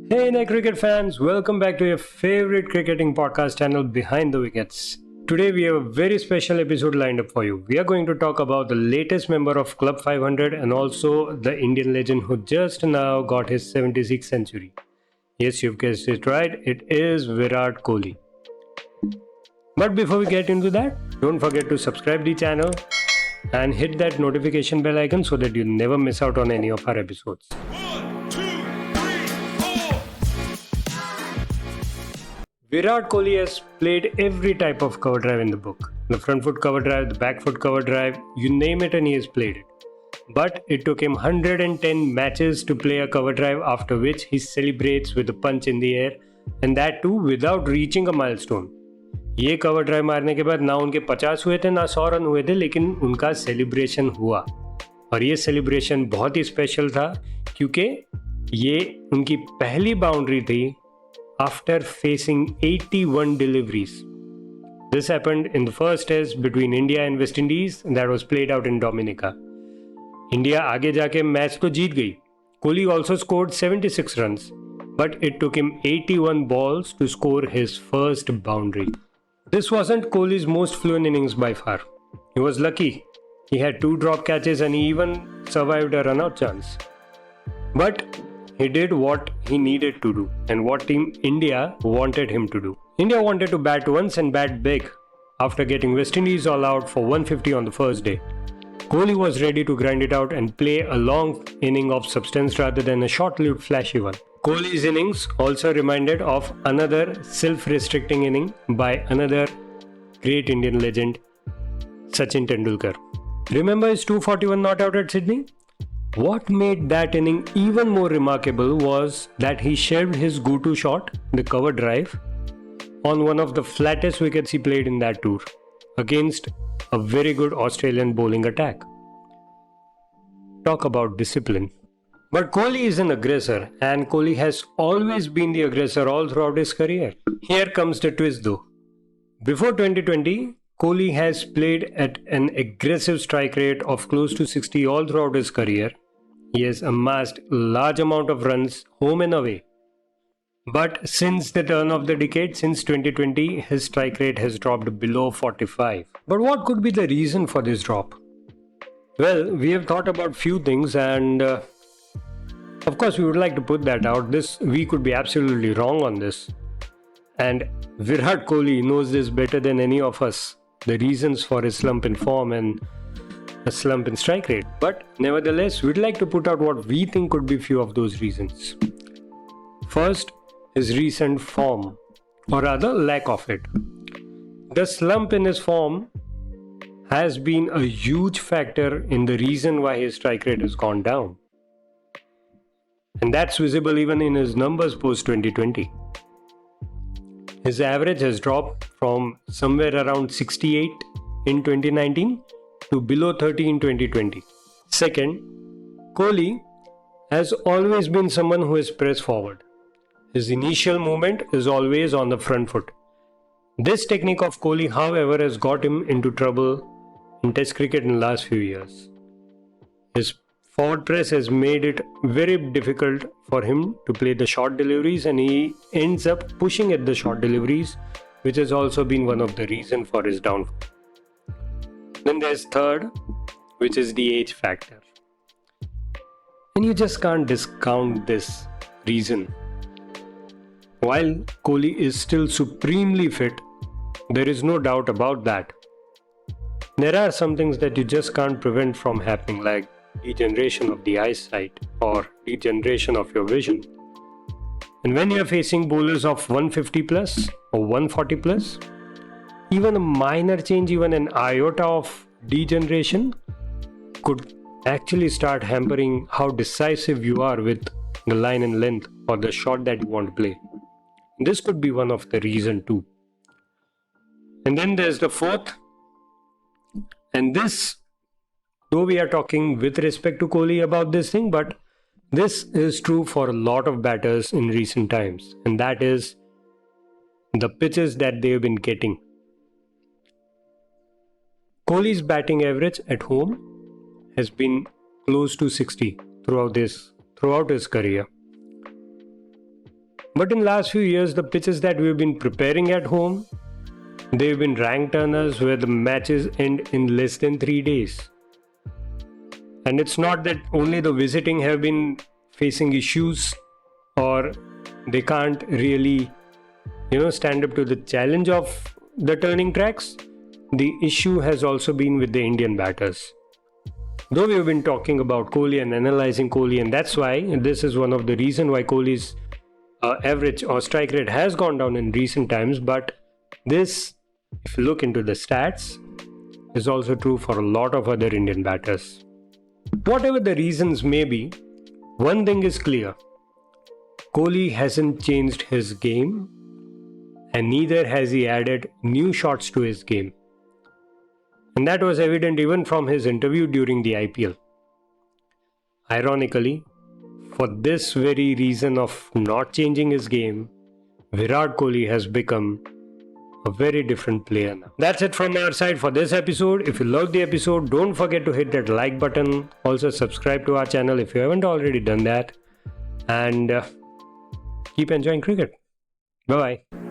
Hey, cricket fans, welcome back to your favorite cricketing podcast channel, Behind the Wickets. Today, we have a very special episode lined up for you. We are going to talk about the latest member of Club 500 and also the Indian legend who just now got his 76th century. Yes, you've guessed it right, it is Virat Kohli. But before we get into that, don't forget to subscribe the channel and hit that notification bell icon so that you never miss out on any of our episodes. Virat Kohli has played every type of cover drive in the book. The front foot cover drive, the back foot cover drive, you name it and he has played it. But it took him 110 matches to play a cover drive, after which he celebrates with a punch in the air, and that too without reaching a milestone. ये cover drive मारने के बाद ना उनके 50 हुए थे ना 100 run हुए थे, लेकिन उनका सेलिब्रेशन हुआ और ये सेलिब्रेशन बहुत ही स्पेशल था क्योंकि ये उनकी पहली बाउंड्री थी after facing 81 deliveries. This happened in the first test between India and West Indies that was played out in Dominica. India आगे जाके मैच तो जीत गई. Kohli also scored 76 runs, but it took him 81 balls to score his first boundary. This wasn't Kohli's most fluent innings by far. He was lucky. He had 2 drop catches and he even survived a run-out chance. But he did what he needed to do and what Team India wanted him to do. India wanted to bat once and bat big after getting West Indies all out for 150 on the first day. Kohli was ready to grind it out and play a long inning of substance rather than a short-lived flashy one. Kohli's innings also reminded of another self-restricting inning by another great Indian legend, Sachin Tendulkar. Remember his 241 not out at Sydney? What made that inning even more remarkable was that he shelved his go-to shot, the cover drive, on one of the flattest wickets he played in that tour, against a very good Australian bowling attack. Talk about discipline. But Kohli is an aggressor, and Kohli has always been the aggressor all throughout his career. Here comes the twist though. Before 2020, Kohli has played at an aggressive strike rate of close to 60 all throughout his career. He has amassed a large amount of runs home and away. But since the turn of the decade, since 2020, his strike rate has dropped below 45. But what could be the reason for this drop? Well, we have thought about few things and of course we would like to put that out. We could be absolutely wrong on this. And Virat Kohli knows this better than any of us, the reasons for his slump in form and a slump in strike rate. But nevertheless, we'd like to put out what we think could be few of those reasons. First, his recent form, or rather lack of it. The slump in his form has been a huge factor in the reason why his strike rate has gone down. And that's visible even in his numbers post 2020. His average has dropped from somewhere around 68 in 2019 to below 30 in 2020. Second, Kohli has always been someone who is press forward. His initial movement is always on the front foot. This technique of Kohli, however, has got him into trouble in Test cricket in the last few years. His forward press has made it very difficult for him to play the short deliveries, and he ends up pushing at the short deliveries, which has also been one of the reasons for his downfall. Then there's third, which is the age factor. And you just can't discount this reason. While Kohli is still supremely fit, there is no doubt about that. There are some things that you just can't prevent from happening, like degeneration of the eyesight or degeneration of your vision. And when you are facing bowlers of 150 plus or 140 plus, even a minor change, even an iota of degeneration could actually start hampering how decisive you are with the line and length or the shot that you want to play. This could be one of the reasons too. And then there's the fourth, and this, though we are talking with respect to Kohli about this thing, but this is true for a lot of batters in recent times, and that is the pitches that they've been getting. Kohli's batting average at home has been close to 60 throughout his career. But in last few years, the pitches that we've been preparing at home, they've been rank turners where the matches end in less than 3 days. And it's not that only the visiting have been facing issues or they can't really, stand up to the challenge of the turning tracks. The issue has also been with the Indian batters. Though we've been talking about Kohli and analyzing Kohli, and that's why this is one of the reasons why Kohli's average or strike rate has gone down in recent times. But this, if you look into the stats, is also true for a lot of other Indian batters. Whatever the reasons may be, one thing is clear. Kohli hasn't changed his game, and neither has he added new shots to his game. And that was evident even from his interview during the IPL. Ironically, for this very reason of not changing his game, Virat Kohli has become a very different player now. That's it from our side for this episode. If you loved the episode, don't forget to hit that like button. Also subscribe to our channel if you haven't already done that. And keep enjoying cricket. Bye-bye.